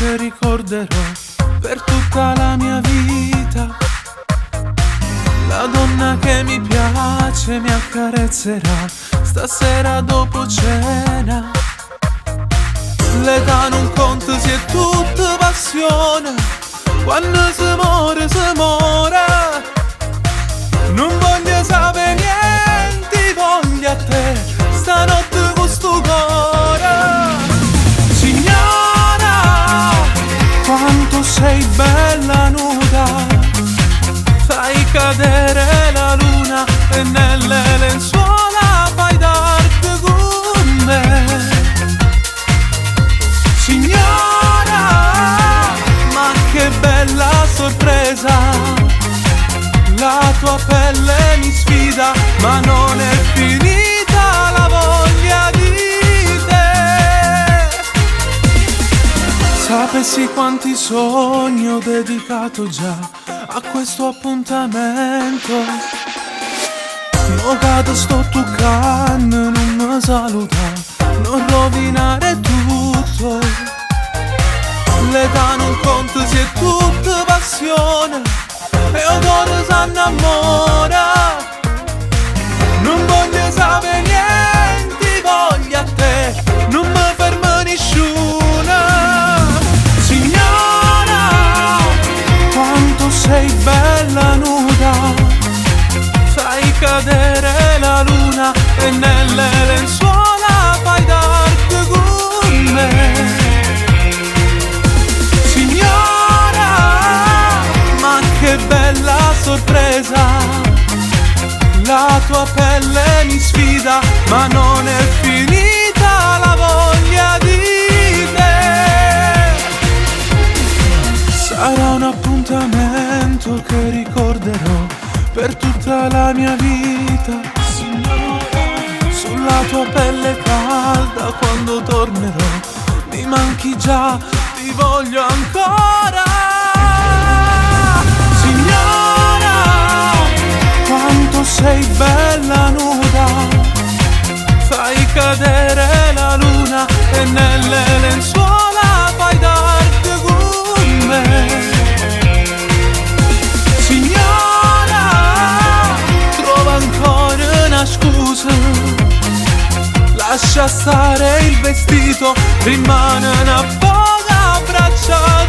che ricorderò per tutta la mia vita. La donna che mi piace mi accarezzerà stasera dopo cena. L'età non conta se è tutta passione, quando si muore si muore. Non voglio sapere niente, voglio a te stanotte con sto cuore. Signora, quanto sei bella nuda, fai cadere la luna e nelle lenzuola fai d'arte con me. Signora, ma che bella sorpresa, la tua pelle mi sfida, ma non è finita la voglia di te. Sapessi quanti sogni ho dedicato già a questo appuntamento. No cado sto toccando, non mi saluta, non rovinare tutto. L'età non conta se è tutta passione e odore s'annamora. Non voglio sapere niente, voglio a te, non mi ferma nessuna. Signora, quanto sei bella nuda, fai cadere la luna e nelle lenzuola fai d'arte con me. Signora, ma che bella sorpresa, la tua pelle mi sfida, ma non è finita la voglia di te. Sarà un appuntamento che ricorderò per tutta la mia vita. Sulla tua pelle calda quando tornerò, mi manchi già, ti voglio ancora. Signora, quanto sei bella nuda, fai cadere la luna e nelle lenzuola fai d'arte con me. Signora, trova ancora una scusa, lascia stare il vestito, rimane una poca abbracciata